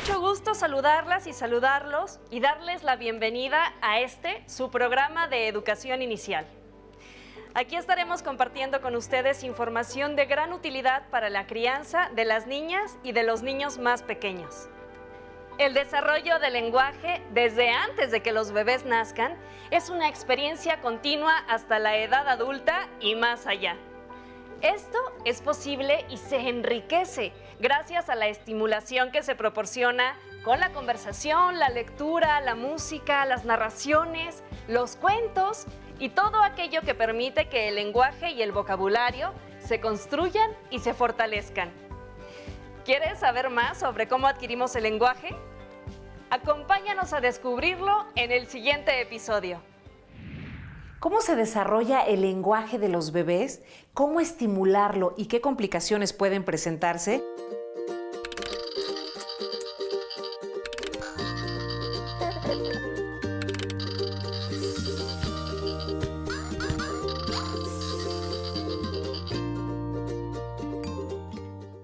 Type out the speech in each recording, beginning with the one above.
mucho gusto saludarlas y saludarlos y darles la bienvenida a su programa de educación inicial. Aquí estaremos compartiendo con ustedes información de gran utilidad para la crianza de las niñas y de los niños más pequeños. El desarrollo del lenguaje desde antes de que los bebés nazcan es una experiencia continua hasta la edad adulta y más allá. Esto es posible y se enriquece gracias a la estimulación que se proporciona con la conversación, la lectura, la música, las narraciones, los cuentos y todo aquello que permite que el lenguaje y el vocabulario se construyan y se fortalezcan. ¿Quieres saber más sobre cómo adquirimos el lenguaje? Acompáñanos a descubrirlo en el siguiente episodio. ¿Cómo se desarrolla el lenguaje de los bebés? ¿Cómo estimularlo y qué complicaciones pueden presentarse?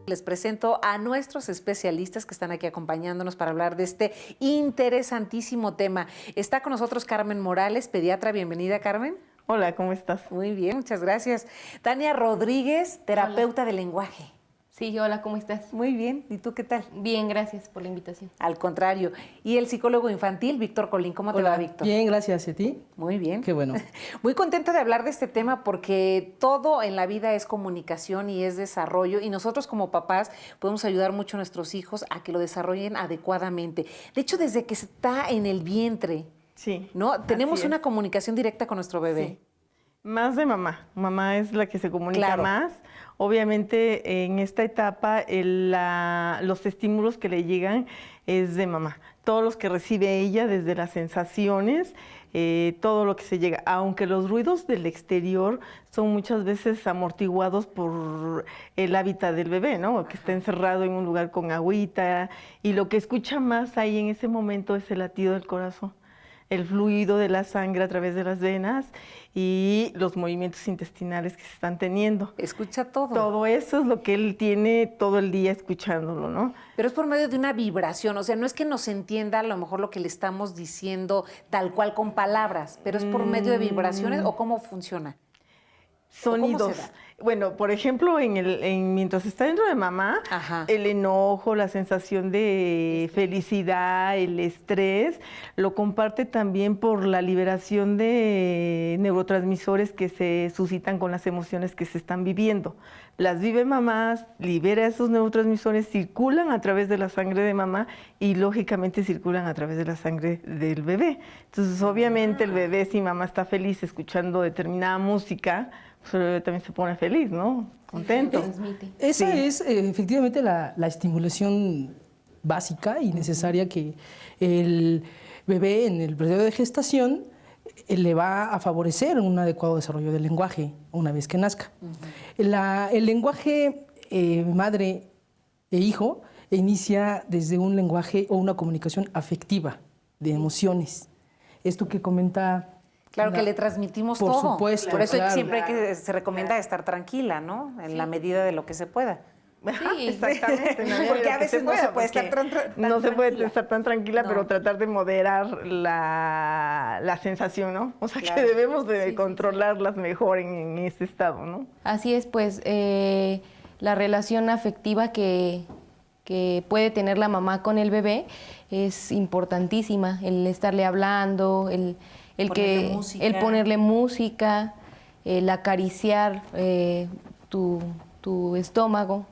Les presento a nuestros especialistas que están aquí acompañándonos para hablar de este interesantísimo tema. Está con nosotros Carmen Morales, pediatra. Bienvenida, Carmen. Hola, ¿cómo estás? Muy bien, muchas gracias. Tania Rodríguez, terapeuta de lenguaje. Sí, hola, ¿cómo estás? Muy bien, ¿y tú qué tal? Bien, gracias por la invitación. Al contrario. Y el psicólogo infantil, Víctor Colín. ¿Cómo te va, Víctor? Bien, gracias. ¿Y a ti? Muy bien. Qué bueno. Muy contenta de hablar de este tema porque todo en la vida es comunicación y es desarrollo y nosotros como papás podemos ayudar mucho a nuestros hijos a que lo desarrollen adecuadamente. De hecho, desde que está en el vientre, Sí. ¿no? Tenemos una comunicación directa con nuestro bebé. Sí. Más de mamá. Mamá es la que se comunica Claro. más. Obviamente, en esta etapa, los estímulos que le llegan es de mamá. Todos los que recibe ella, desde las sensaciones, todo lo que se llega. Aunque los ruidos del exterior son muchas veces amortiguados por el hábitat del bebé, ¿no? Que está encerrado en un lugar con agüita. Y lo que escucha más ahí en ese momento es el latido del corazón, el fluido de la sangre a través de las venas y los movimientos intestinales que se están teniendo. Escucha todo. Todo eso es lo que él tiene todo el día escuchándolo, ¿no? Pero es por medio de una vibración, o sea, no es que nos entienda a lo mejor lo que le estamos diciendo tal cual con palabras, pero es por medio de vibraciones o cómo funciona. Sonidos. ¿Cómo se da? Bueno, por ejemplo, mientras está dentro de mamá, Ajá. el enojo, la sensación de felicidad, el estrés, lo comparte también por la liberación de neurotransmisores que se suscitan con las emociones que se están viviendo. Las vive mamá, libera esos neurotransmisores, circulan a través de la sangre de mamá y lógicamente circulan a través de la sangre del bebé. Entonces, obviamente, el bebé, si mamá está feliz escuchando determinada música, pues el bebé también se pone feliz, ¿no? Contento. Transmite. Esa Sí. es efectivamente la estimulación básica y necesaria que el bebé en el periodo de gestación le va a favorecer un adecuado desarrollo del lenguaje una vez que nazca. El lenguaje madre e hijo inicia desde un lenguaje o una comunicación afectiva de emociones. Esto que comenta... Claro que le transmitimos Por todo. supuesto, Por eso claro. siempre se recomienda estar tranquila, ¿no? En la medida de lo que se pueda. Ajá, Sí. exactamente. en la medida Porque de a lo que veces no se pueda, puede estar porque tan no se puede tranquila. estar tan tranquila, No. pero tratar de moderar la sensación, ¿no? O sea, Claro. que debemos de controlarlas mejor en ese estado, ¿no? Así es, pues, la relación afectiva que puede tener la mamá con el bebé es importantísima. El estarle hablando, el ponerle música, el acariciar tu estómago.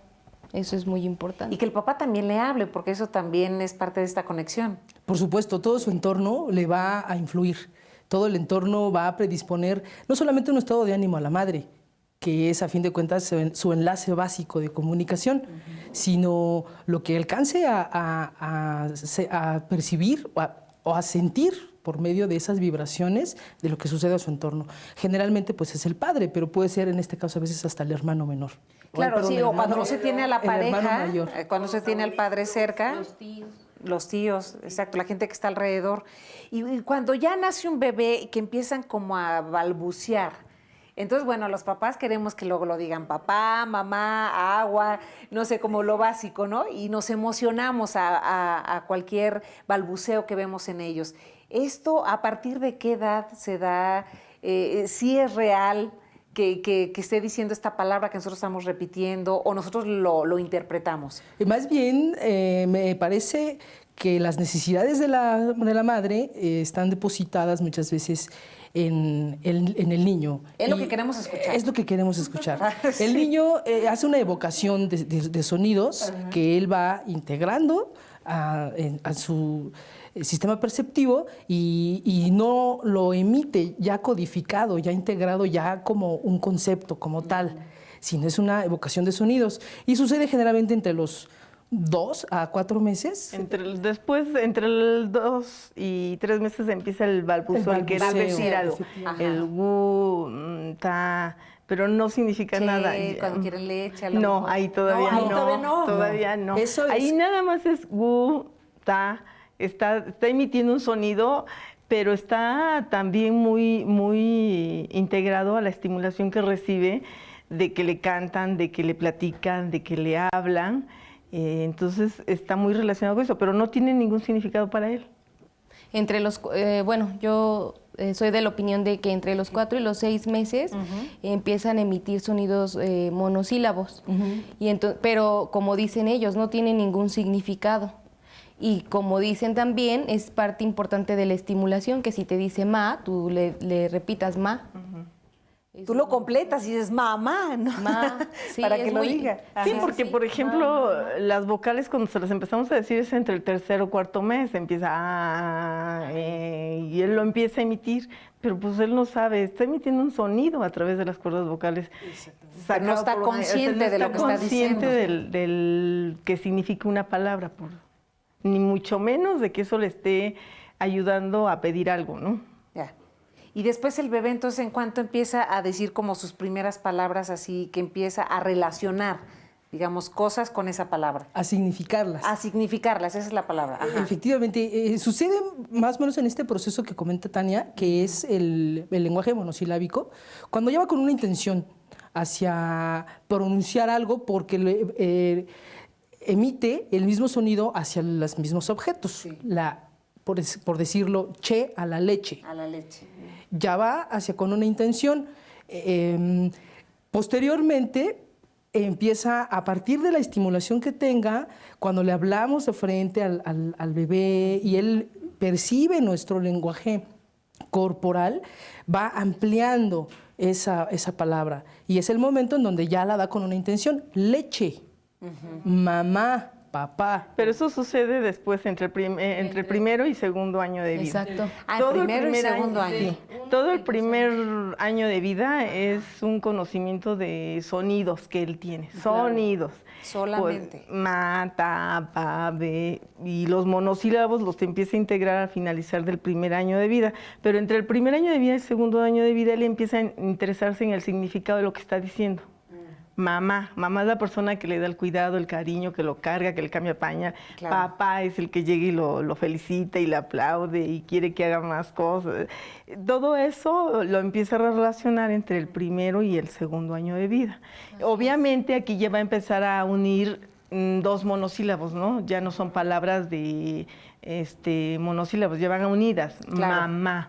Eso es muy importante. Y que el papá también le hable, porque eso también es parte de esta conexión. Por supuesto, todo su entorno le va a influir. Todo el entorno va a predisponer no solamente un estado de ánimo a la madre, que es a fin de cuentas su enlace básico de comunicación, sino lo que alcance a percibir o a sentir por medio de esas vibraciones de lo que sucede a su entorno. Generalmente pues es el padre, pero puede ser en este caso a veces hasta el hermano menor. Claro, sí, o cuando no se tiene a la el hermano pareja, mayor. cuando se tiene al padre cerca. Los tíos. Los tíos, exacto, la gente que está alrededor. Y cuando ya nace un bebé que empiezan como a balbucear, Entonces, bueno, los papás queremos que luego lo digan papá, mamá, agua, no sé, como lo básico, ¿no? Y nos emocionamos a cualquier balbuceo que vemos en ellos. ¿Esto a partir de qué edad se da? ¿Sí es real que esté diciendo esta palabra que nosotros estamos repitiendo o nosotros lo interpretamos? Más bien, me parece que las necesidades de la madre están depositadas muchas veces en el niño. Es lo que queremos escuchar. Es lo que queremos escuchar. Sí. El niño hace una evocación de sonidos que él va integrando a su sistema perceptivo y no lo emite ya codificado, ya integrado, ya como un concepto, como tal, sino es una evocación de sonidos. Y sucede generalmente entre los 2 a 4 meses. Después, entre el 2 y 3 meses empieza el balbuceo, el querer decir algo. El gu, ta, pero no significa nada. Cuando quieren leche. No, ahí todavía no. Todavía no. Eso es. Ahí nada más es gu, ta, está emitiendo un sonido, pero está también muy integrado a la estimulación que recibe de que le cantan, de que le platican, de que le hablan. Entonces está muy relacionado con eso, pero no tiene ningún significado para él. Bueno, yo soy de la opinión de que entre los 4 y los 6 meses empiezan a emitir sonidos monosílabos, pero como dicen ellos, no tienen ningún significado. Y como dicen también, es parte importante de la estimulación, que si te dice ma, tú le repitas ma. Tú lo completas y dices mamá, ¿no? Ma, sí, para que lo diga. Sí, Ajá. porque, por ejemplo, las vocales cuando se las empezamos a decir es entre el 3er o 4º mes, empieza y él lo empieza a emitir, pero pues él no sabe, está emitiendo un sonido a través de las cuerdas vocales. Pero no está consciente de lo que está diciendo. Del que significa una palabra, ni mucho menos de que eso le esté ayudando a pedir algo, ¿no? Ya. Y después el bebé, entonces, ¿en cuánto empieza a decir como sus primeras palabras así, que empieza a relacionar, digamos, cosas con esa palabra? A significarlas. A significarlas, esa es la palabra. Ajá. Efectivamente, sucede más o menos en este proceso que comenta Tania, que es el lenguaje monosilábico, cuando ya va con una intención hacia pronunciar algo porque emite el mismo sonido hacia los mismos objetos. Sí. Por decirlo, che a la leche. A la leche. Ya va hacia con una intención. Posteriormente, empieza a partir de la estimulación que tenga, cuando le hablamos de frente al bebé y él percibe nuestro lenguaje corporal, va ampliando esa palabra. Y es el momento en donde ya la da con una intención. Leche, mamá, papá. Pero eso sucede después entre el primero y segundo año de vida. Exacto. Todo primero y segundo año. Sí. Todo el primer año de vida es un conocimiento de sonidos que él tiene. Sonidos. Solamente. Pues, ma, ta, pa, be. Y los monosílabos los empieza a integrar al finalizar del primer año de vida. Pero entre el primer año de vida y el segundo año de vida, él empieza a interesarse en el significado de lo que está diciendo. Mamá es la persona que le da el cuidado, el cariño, que lo carga, que le cambia pañal. Claro. Papá es el que llega y lo felicita y le aplaude y quiere que haga más cosas. Todo eso lo empieza a relacionar entre el primero y el segundo año de vida. Obviamente aquí ya va a empezar a unir 2 monosílabos, ¿no? Ya no son palabras de monosílabos, ya van unidas. Claro. Mamá.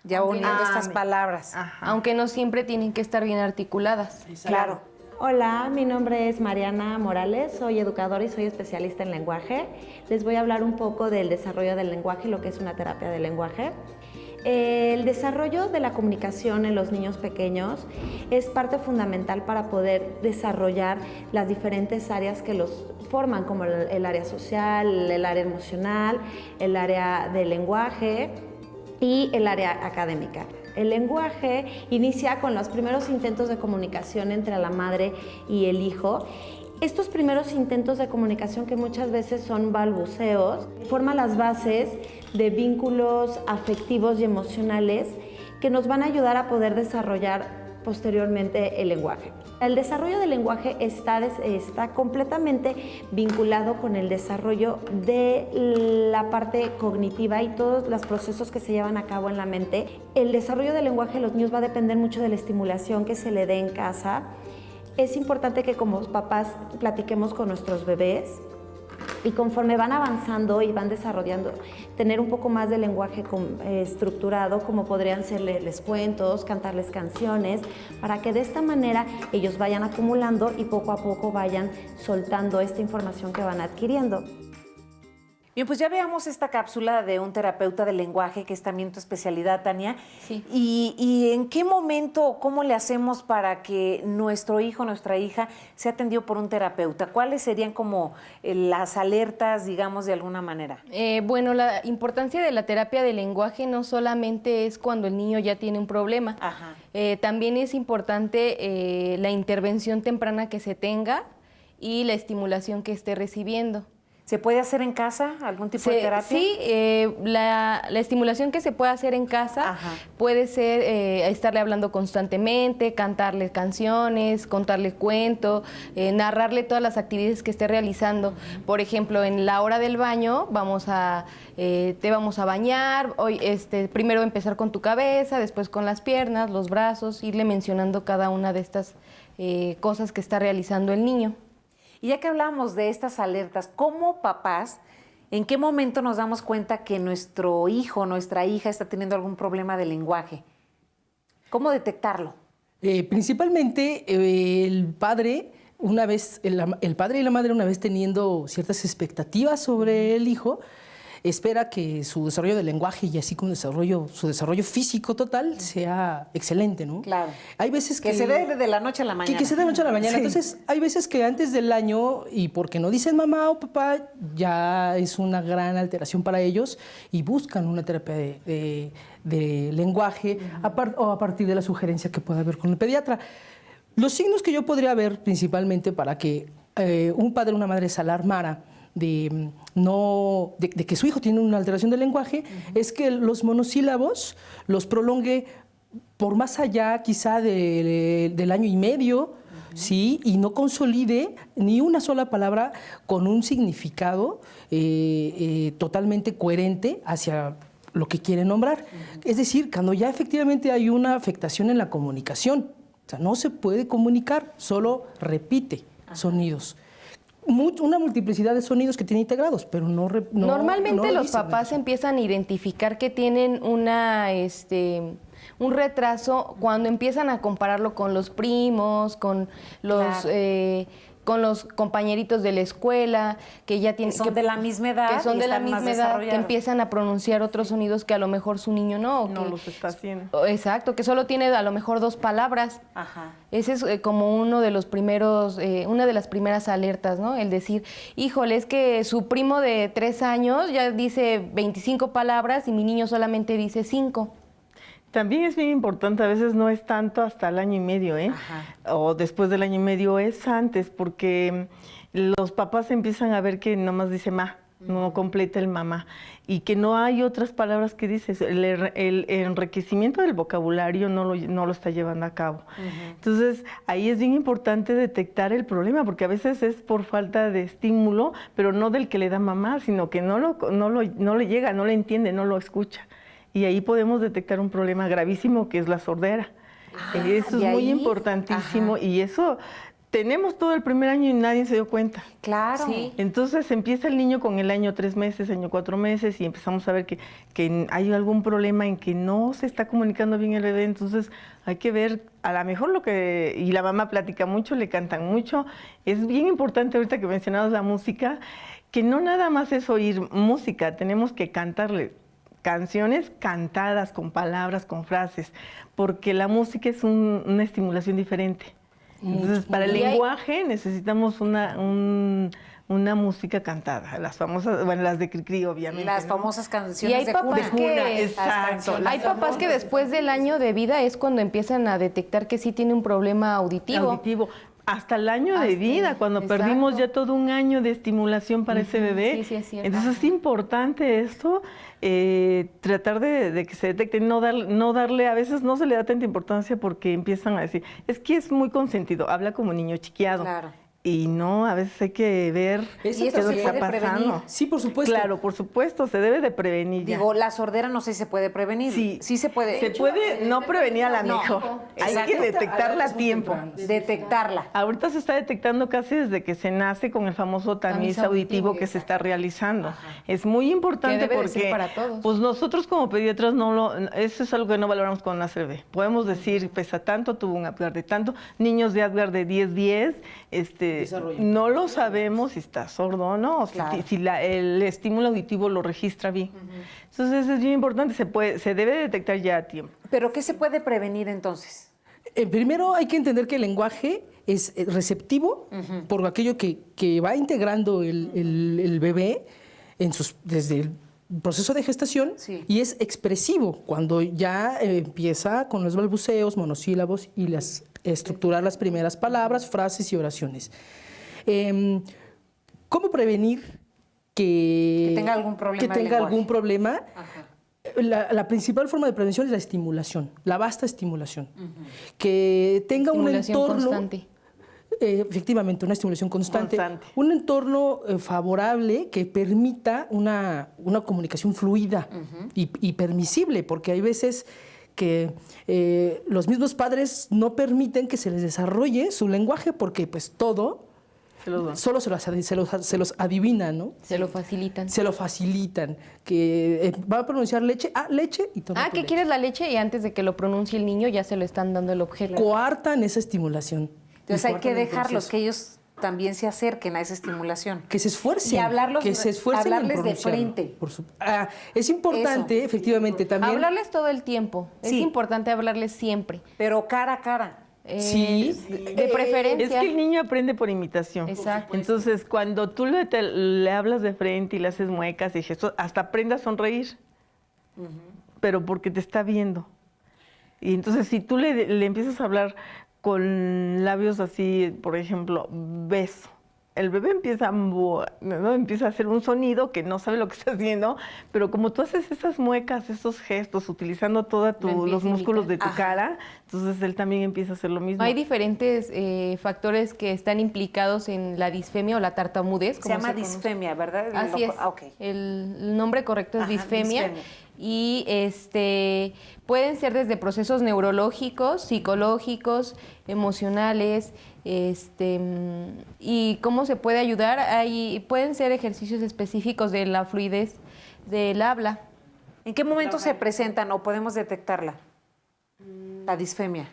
Ya uniendo estas palabras. Ajá. Aunque no siempre tienen que estar bien articuladas. Claro. Hola, mi nombre es Mariana Morales, soy educadora y soy especialista en lenguaje. Les voy a hablar un poco del desarrollo del lenguaje, lo que es una terapia del lenguaje. El desarrollo de la comunicación en los niños pequeños es parte fundamental para poder desarrollar las diferentes áreas que los forman, como el área social, el área emocional, el área del lenguaje y el área académica. El lenguaje inicia con los primeros intentos de comunicación entre la madre y el hijo. Estos primeros intentos de comunicación, que muchas veces son balbuceos, forman las bases de vínculos afectivos y emocionales que nos van a ayudar a poder desarrollar posteriormente el lenguaje. El desarrollo del lenguaje está completamente vinculado con el desarrollo de la parte cognitiva y todos los procesos que se llevan a cabo en la mente. El desarrollo del lenguaje de los niños va a depender mucho de la estimulación que se le dé en casa. Es importante que como papás platiquemos con nuestros bebés y conforme van avanzando y van desarrollando, tener un poco más de lenguaje estructurado, como podrían ser leerles cuentos, cantarles canciones, para que de esta manera ellos vayan acumulando y poco a poco vayan soltando esta información que van adquiriendo. Bien, pues ya veamos esta cápsula de un terapeuta del lenguaje, que es también tu especialidad, Tania. Sí. ¿Y en qué momento, cómo le hacemos para que nuestro hijo, nuestra hija, sea atendido por un terapeuta? ¿Cuáles serían como las alertas, digamos, de alguna manera? Bueno, la importancia de la terapia del lenguaje no solamente es cuando el niño ya tiene un problema. Ajá. También es importante la intervención temprana que se tenga y la estimulación que esté recibiendo. ¿Se puede hacer en casa algún tipo de terapia? Sí, la estimulación que se puede hacer en casa Ajá. puede ser estarle hablando constantemente, cantarle canciones, contarle cuentos, narrarle todas las actividades que esté realizando. Por ejemplo, en la hora del baño te vamos a bañar, hoy primero empezar con tu cabeza, después con las piernas, los brazos, irle mencionando cada una de estas cosas que está realizando el niño. Y ya que hablamos de estas alertas, ¿cómo papás, en qué momento nos damos cuenta que nuestro hijo, nuestra hija está teniendo algún problema de lenguaje? ¿Cómo detectarlo? Principalmente el padre, el padre y la madre, una vez teniendo ciertas expectativas sobre el hijo, espera que su desarrollo del lenguaje y así como su desarrollo físico total sea excelente, ¿no? Claro. Hay veces que se dé de la noche a la mañana. Que se dé de la noche a la mañana. Sí. Entonces, hay veces que antes del año, y porque no dicen mamá o papá, ya es una gran alteración para ellos y buscan una terapia de lenguaje a partir de la sugerencia que pueda haber con el pediatra. Los signos que yo podría ver principalmente para que un padre o una madre se alarmara de que su hijo tiene una alteración del lenguaje, es que los monosílabos los prolongue por más allá quizá del año y medio, ¿sí? Y no consolide ni una sola palabra con un significado totalmente coherente hacia lo que quiere nombrar. Es decir, cuando ya efectivamente hay una afectación en la comunicación, o sea, no se puede comunicar, solo repite sonidos. Una multiplicidad de sonidos que tiene integrados, pero Normalmente los papás empiezan a identificar que tienen un retraso cuando empiezan a compararlo con los primos, con los compañeritos de la escuela, que ya tienen... Que son de la misma edad. Que son y de la están más misma edad, que desarrollados. empiezan a pronunciar otros sonidos que a lo mejor su niño no. No los está haciendo. Exacto, que solo tiene a lo mejor 2 palabras. Ajá. Ese es como uno de los primeros, una de las primeras alertas, ¿no? El decir, híjole, es que su primo de 3 años ya dice 25 palabras y mi niño solamente dice 5. También es bien importante, a veces no es tanto hasta el año y medio, o después del año y medio, es antes, porque los papás empiezan a ver que nomás dice ma, no completa el mamá, y que no hay otras palabras que dices. El enriquecimiento del vocabulario no lo está llevando a cabo. Entonces, ahí es bien importante detectar el problema, porque a veces es por falta de estímulo, pero no del que le da mamá, sino que no le llega, no le entiende, no lo escucha. Y ahí podemos detectar un problema gravísimo que es la sordera. Eso es muy importantísimo. Ajá. Y eso tenemos todo el primer año y nadie se dio cuenta. Claro. Sí. Entonces empieza el niño con el año 3 meses, año 4 meses y empezamos a ver que hay algún problema en que no se está comunicando bien el bebé. Entonces hay que ver, a lo mejor y la mamá platica mucho, le cantan mucho. Es bien importante ahorita que mencionabas la música, que no nada más es oír música, tenemos que cantarle canciones cantadas con palabras, con frases, porque la música es una estimulación diferente. Entonces, para el lenguaje necesitamos una música cantada, las famosas, bueno, las de Cricri, obviamente. Las famosas canciones de cuna. Exacto. Hay papás que después del año de vida es cuando empiezan a detectar que sí tiene un problema auditivo. hasta el año de vida, cuando exacto. perdimos ya todo un año de estimulación para ese bebé. Sí, sí, es cierto. Entonces es importante esto, tratar de que se detecte, no darle, a veces no se le da tanta importancia porque empiezan a decir, es que es muy consentido, habla como niño chiqueado. Claro. Y no, a veces hay que ver Eso qué es se lo que está puede prevenir. pasando. Sí, por supuesto. Claro, por supuesto, se debe de prevenir ya. Digo, la sordera no sé si se puede prevenir. Sí se puede. Se puede no prevenir a la mijo. Hay exacto. que detectarla a Edades muy tiempo. tempranas. Detectarla. Ahorita se está detectando casi desde que se nace con el famoso tamiz auditivo que se está realizando. Es muy importante Que debe de ser porque para todos. pues nosotros como pediatras eso es algo que no valoramos cuando nace el bebé. Podemos decir, pesa tanto, tuvo un Apgar de tanto, niños de Apgar de 10-10, Desarrollo. no lo sabemos si está sordo o no, Claro. si el estímulo auditivo lo registra bien. Entonces es bien importante, se debe detectar ya a tiempo. ¿Pero qué se puede prevenir entonces? Primero hay que entender que el lenguaje es receptivo por aquello que va integrando el bebé desde el proceso de gestación Sí. y es expresivo cuando ya empieza con los balbuceos, monosílabos y estructurar las primeras palabras, frases y oraciones. ¿Cómo prevenir que tenga algún problema que de tenga lenguaje? algún problema? Ajá. La principal forma de prevención es la estimulación, la vasta estimulación. Que tenga un Estimulación entorno... constante. Efectivamente, una estimulación constante. Constante. Un entorno favorable que permita una comunicación fluida y permisible, porque hay veces que los mismos padres no permiten que se les desarrolle su lenguaje porque pues todo Se los doy. solo se los adivinan, ¿no? Se lo facilitan. Se lo facilitan. Que va a pronunciar leche, leche y toma tu ¿qué leche. quieres la leche? Y antes de que lo pronuncie el niño ya se lo están dando el objeto. Coartan esa estimulación. Entonces Y hay que coartan el dejarlos, proceso. que ellos también se acerquen a esa estimulación. Que se esfuercen. Y hablarlos- que se esfuercen en hablarles de pronunciarlo. frente. Es importante, Eso. efectivamente, también. Hablarles todo el tiempo. Es Sí. importante hablarles siempre. Pero cara a cara. Sí. De preferencia. Es que el niño aprende por imitación. Exacto. Entonces, cuando tú le hablas de frente y le haces muecas y gestos, hasta aprende a sonreír. Pero porque te está viendo. Y entonces, si tú le empiezas a hablar con labios así, por ejemplo, beso, el bebé empieza a hacer un sonido que no sabe lo que está haciendo, pero como tú haces esas muecas, esos gestos, utilizando todos Lo empieza los a músculos imitar. de tu cara, entonces él también empieza a hacer lo mismo. Hay diferentes factores que están implicados en la disfemia o la tartamudez. Se como llama conoce. disfemia, ¿verdad? Así es. Ok. El nombre correcto es Ajá, disfemia. disfemia. Y pueden ser desde procesos neurológicos, psicológicos, emocionales, y cómo se puede ayudar. Pueden ser ejercicios específicos de la fluidez del habla. ¿En qué momento se presentan o podemos detectarla? La disfemia.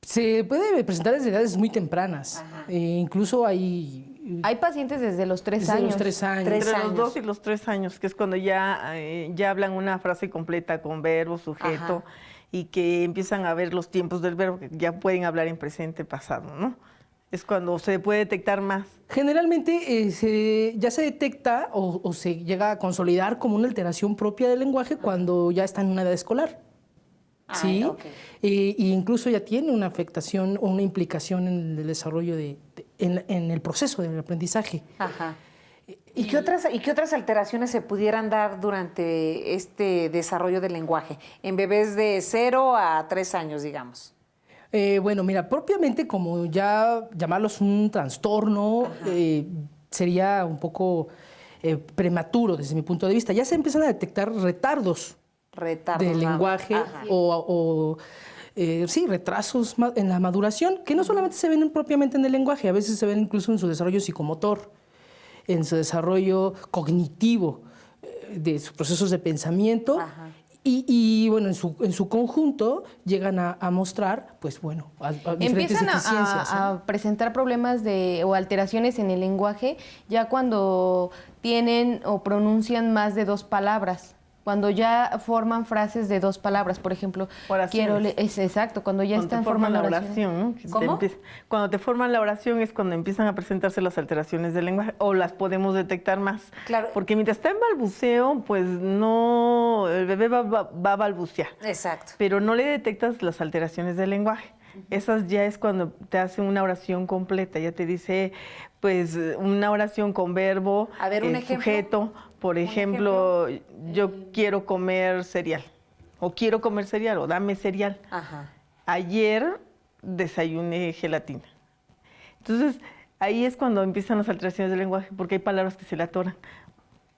Se puede presentar desde edades muy tempranas. Incluso hay Hay pacientes desde los 3 desde años. los 3 años. Tres Entre años. los 2 y los 3 años, que es cuando ya hablan una frase completa con verbo, sujeto, Ajá. y que empiezan a ver los tiempos del verbo, que ya pueden hablar en presente, pasado, ¿no? Es cuando se puede detectar más. Generalmente ya se detecta o se llega a consolidar como una alteración propia del lenguaje cuando ya está en una edad escolar. ¿Sí? ok. E incluso ya tiene una afectación o una implicación en el desarrollo en el proceso del aprendizaje. Ajá. ¿Y qué otras alteraciones se pudieran dar durante este desarrollo del lenguaje? En bebés de 0 a 3 años, digamos. Bueno, mira, propiamente como ya llamarlos un trastorno sería un poco prematuro desde mi punto de vista. Ya se empiezan a detectar retardos Retardo. del lenguaje Ajá. sí, retrasos en la maduración, que no solamente se ven propiamente en el lenguaje, a veces se ven incluso en su desarrollo psicomotor, en su desarrollo cognitivo, de sus procesos de pensamiento. Ajá. Y bueno, en su conjunto llegan a mostrar, pues bueno, a diferentes Empiezan deficiencias. ¿no? a presentar problemas o alteraciones en el lenguaje ya cuando tienen o pronuncian más de 2 palabras. Cuando ya forman frases de 2 palabras, por ejemplo, Oraciones. es exacto, cuando ya Cuando están te forman formando la oraciones. oración, ¿no? Que ¿Cómo? Cuando te forman la oración es cuando empiezan a presentarse las alteraciones del lenguaje o las podemos detectar más. Claro. Porque mientras está en balbuceo, pues no, el bebé va a balbucear, Exacto. pero no le detectas las alteraciones del lenguaje. Esas ya es cuando te hace una oración completa, ya te dice, pues, una oración con verbo, A ver, un ejemplo. sujeto. Por ejemplo, yo quiero comer cereal, o quiero comer cereal, o dame cereal. Ajá. Ayer desayuné gelatina. Entonces, ahí es cuando empiezan las alteraciones del lenguaje, porque hay palabras que se le atoran,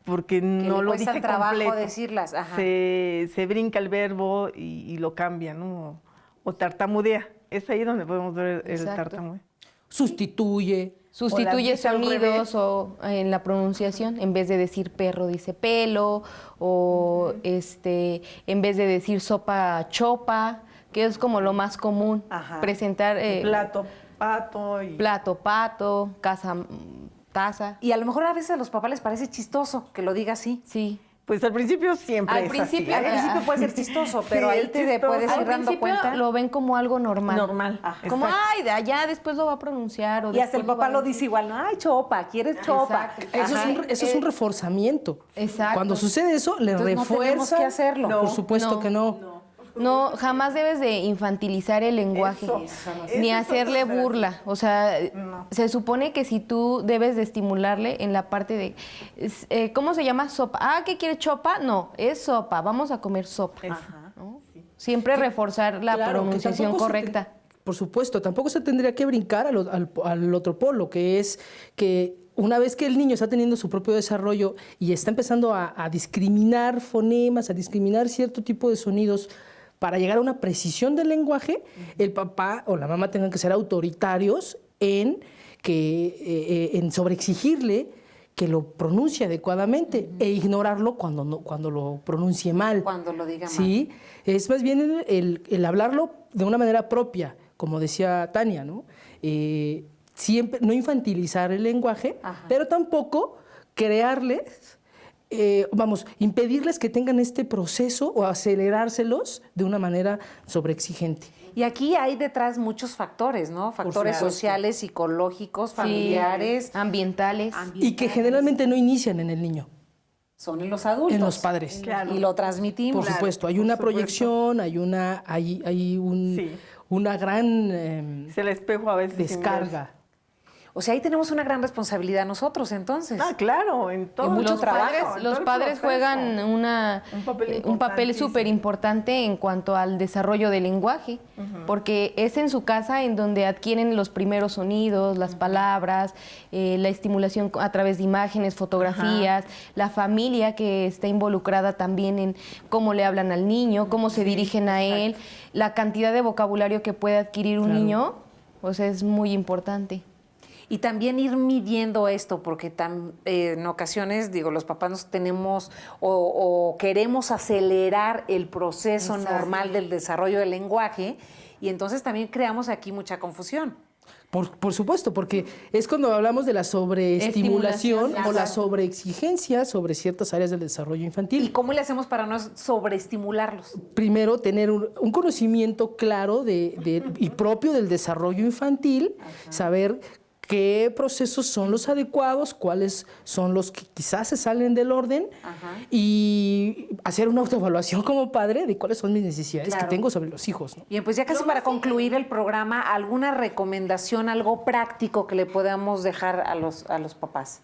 porque no le lo cuesta dice trabajo completo. decirlas, ajá. Se brinca el verbo y lo cambia, ¿no? O tartamudea. Es ahí donde podemos ver el Exacto. tartamudeo. Sustituye. Sustituye dice al revés. sonidos o en la pronunciación, en vez de decir perro dice pelo, o en vez de decir sopa, chopa, que es como lo más común. Ajá. Presentar Plato, pato y... plato, pato, casa, taza. Y a lo mejor a veces a los papás les parece chistoso que lo diga así. Sí. Pues al principio siempre Al es principio- Al así. principio puede ser chistoso, pero Sí, ahí es te chistoso. puedes Al ir dando principio cuenta. lo ven como algo normal. Normal. Como, exacto. ay, de allá después lo va a pronunciar. O Y hasta el después papá va a lo dice igual, ¿no? Ay, chopa, ¿quieres chopa? Exacto. Eso es un reforzamiento. Exacto. Cuando sucede eso, le Entonces, no refuerza. tenemos que hacerlo. Por supuesto No. que no. No, jamás debes de infantilizar el lenguaje, ni hacerle burla. O sea, se supone que si tú debes de estimularle en la parte de, ¿cómo se llama? Sopa. Ah, ¿qué quiere chopa? No, es sopa, vamos a comer sopa. ¿no? Siempre reforzar la Claro, que pronunciación tampoco se correcta. por supuesto, tampoco se tendría que brincar al otro polo, que es que una vez que el niño está teniendo su propio desarrollo y está empezando a discriminar fonemas, a discriminar cierto tipo de sonidos para llegar a una precisión del lenguaje, el papá o la mamá tengan que ser autoritarios en sobreexigirle que lo pronuncie adecuadamente e ignorarlo cuando lo pronuncie mal. Cuando lo diga mal. Sí, es más bien el hablarlo de una manera propia, como decía Tania, ¿no? Siempre no infantilizar el lenguaje, pero tampoco crearles, impedirles que tengan este proceso o acelerárselos de una manera sobreexigente. Y aquí hay detrás muchos factores, ¿no? Factores sociales, psicológicos, familiares. Ambientales. Y que generalmente no inician en el niño, Son en los adultos. en los padres. Claro. Y lo transmitimos. Por supuesto, hay una proyección, hay Sí. una gran Es el espejo a veces. descarga. O sea, ahí tenemos una gran responsabilidad nosotros, entonces. Ah, claro, en todo. mucho Los trabajo, padres, en los todo el padres proceso. juegan un papel importantísimo. súper importante en cuanto al desarrollo del lenguaje, porque es en su casa en donde adquieren los primeros sonidos, las palabras, la estimulación a través de imágenes, fotografías, la familia que está involucrada también en cómo le hablan al niño, cómo se dirigen a él, la cantidad de vocabulario que puede adquirir un niño, pues es muy importante. Y también ir midiendo esto, porque en ocasiones, digo, los papás nos tenemos o queremos acelerar el proceso normal del desarrollo del lenguaje y entonces también creamos aquí mucha confusión. Por supuesto, porque es cuando hablamos de la sobreestimulación Estimulación, o la exacto. sobreexigencia sobre ciertas áreas del desarrollo ¿Y infantil. cómo le hacemos para no sobreestimularlos? Primero, tener un conocimiento claro y propio del desarrollo infantil, saber qué procesos son los adecuados, cuáles son los que quizás se salen del orden y hacer una autoevaluación como padre de cuáles son mis necesidades Claro. que tengo sobre los hijos, ¿no? Bien, pues ya casi para concluir el programa, ¿alguna recomendación, algo práctico que le podamos dejar a los papás?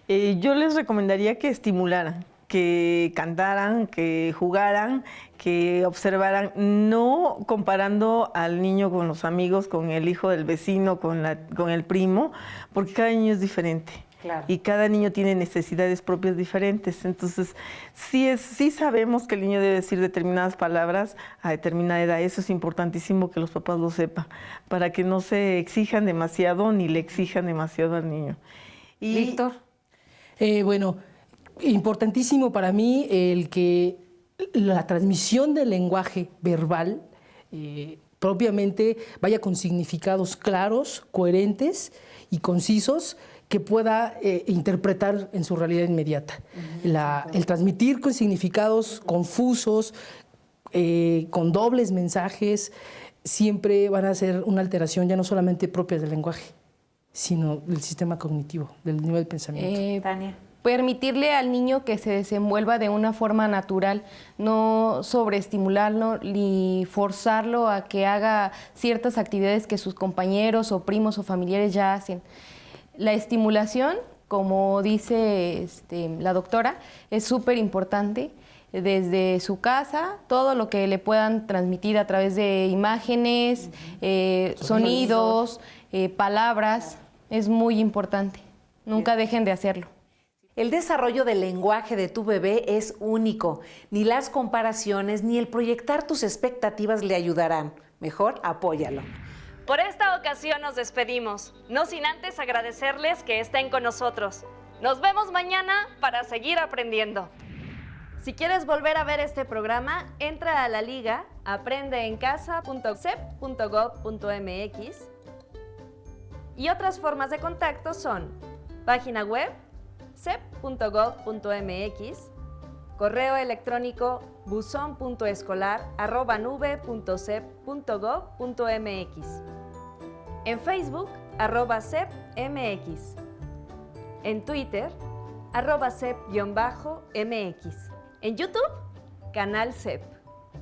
Yo les recomendaría que estimularan, que cantaran, que jugaran, que observaran, no comparando al niño con los amigos, con el hijo del vecino, con el primo, porque cada niño es diferente. Claro. Y cada niño tiene necesidades propias diferentes. Entonces, sí sabemos que el niño debe decir determinadas palabras a determinada edad. Eso es importantísimo que los papás lo sepan, para que no se exijan demasiado ni le exijan demasiado al niño. Y Víctor. Bueno, importantísimo para mí el que la transmisión del lenguaje verbal propiamente vaya con significados claros, coherentes y concisos que pueda interpretar en su realidad inmediata. El transmitir con significados confusos, con dobles mensajes, siempre van a ser una alteración ya no solamente propia del lenguaje, sino del sistema cognitivo, del nivel de pensamiento. Tania. permitirle al niño que se desenvuelva de una forma natural, no sobreestimularlo ni forzarlo a que haga ciertas actividades que sus compañeros o primos o familiares ya hacen. La estimulación, como dice la doctora, es súper importante. Desde su casa, todo lo que le puedan transmitir a través de imágenes, sonidos, palabras, es muy importante. Nunca dejen de hacerlo. El desarrollo del lenguaje de tu bebé es único. Ni las comparaciones ni el proyectar tus expectativas le ayudarán. Mejor apóyalo. Por esta ocasión nos despedimos, no sin antes agradecerles que estén con nosotros. Nos vemos mañana para seguir aprendiendo. Si quieres volver a ver este programa, entra a la liga aprendeencasa.cep.gov.mx y otras formas de contacto son página web cep.gov.mx, correo electrónico buzon.escolar@nube.cep.gov.mx, en Facebook @cepmx, en Twitter @cep_mx. En YouTube, Canal CEP.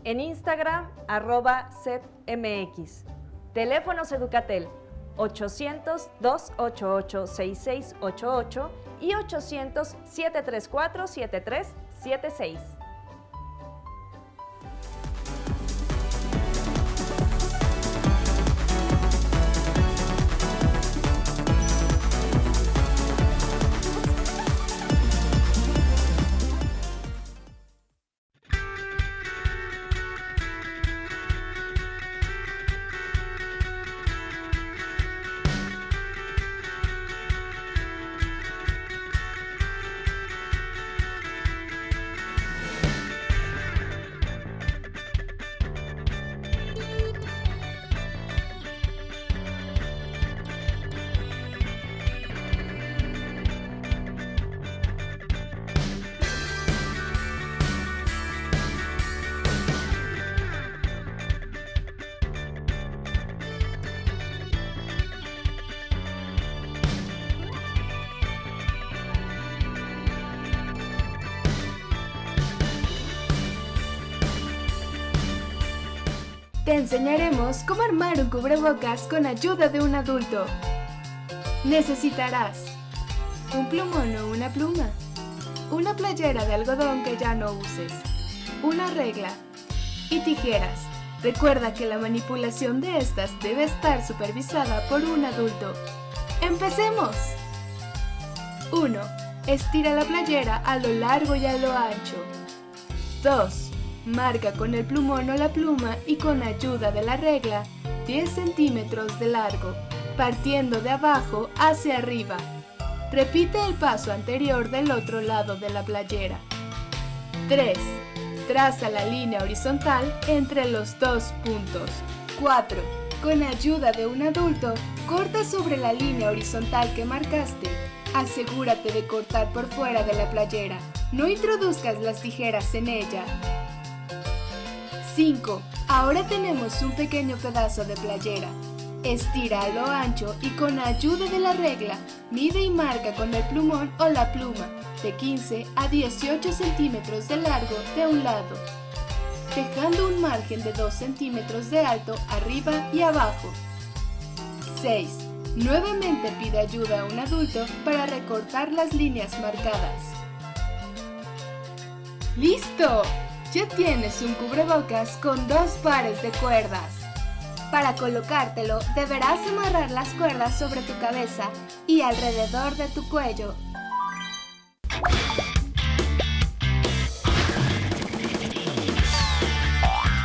En Instagram, @CEPMX. Teléfonos Educatel, 800-288-6688 y 800-734-7376. Te enseñaremos cómo armar un cubrebocas con ayuda de un adulto. Necesitarás un plumón o una pluma, una playera de algodón que ya no uses, una regla y tijeras. Recuerda que la manipulación de estas debe estar supervisada por un adulto. ¡Empecemos! 1. Estira la playera a lo largo y a lo ancho. 2. Marca con el plumón o la pluma y con ayuda de la regla 10 centímetros de largo, partiendo de abajo hacia arriba. Repite el paso anterior del otro lado de la playera. 3. Traza la línea horizontal entre los dos puntos. 4. Con ayuda de un adulto, corta sobre la línea horizontal que marcaste. Asegúrate de cortar por fuera de la playera. No introduzcas las tijeras en ella. 5. Ahora tenemos un pequeño pedazo de playera. Estira a lo ancho y con ayuda de la regla, mide y marca con el plumón o la pluma de 15 a 18 centímetros de largo de un lado, dejando un margen de 2 centímetros de alto arriba y abajo. 6. Nuevamente pide ayuda a un adulto para recortar las líneas marcadas. ¡Listo! Ya tienes un cubrebocas con 2 pares de cuerdas. Para colocártelo, deberás amarrar las cuerdas sobre tu cabeza y alrededor de tu cuello.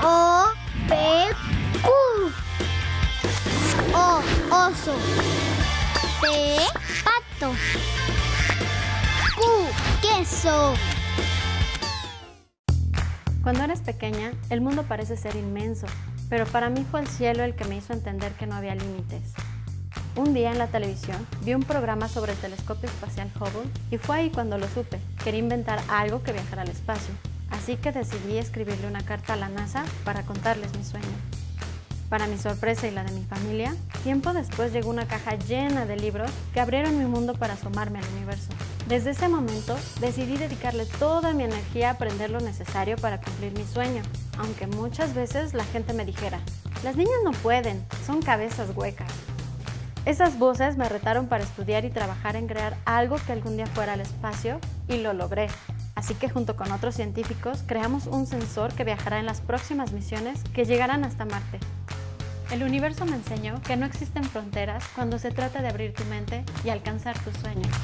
O, P, Q. O, oso. P, pato. Q, queso. Cuando eres pequeña, el mundo parece ser inmenso, pero para mí fue el cielo el que me hizo entender que no había límites. Un día en la televisión vi un programa sobre el telescopio espacial Hubble y fue ahí cuando lo supe. Quería inventar algo que viajara al espacio, así que decidí escribirle una carta a la NASA para contarles mi sueño. Para mi sorpresa y la de mi familia, tiempo después llegó una caja llena de libros que abrieron mi mundo para asomarme al universo. Desde ese momento, decidí dedicarle toda mi energía a aprender lo necesario para cumplir mi sueño, aunque muchas veces la gente me dijera, las niñas no pueden, son cabezas huecas. Esas voces me retaron para estudiar y trabajar en crear algo que algún día fuera al espacio, y lo logré. Así que junto con otros científicos creamos un sensor que viajará en las próximas misiones que llegarán hasta Marte. El universo me enseñó que no existen fronteras cuando se trata de abrir tu mente y alcanzar tus sueños.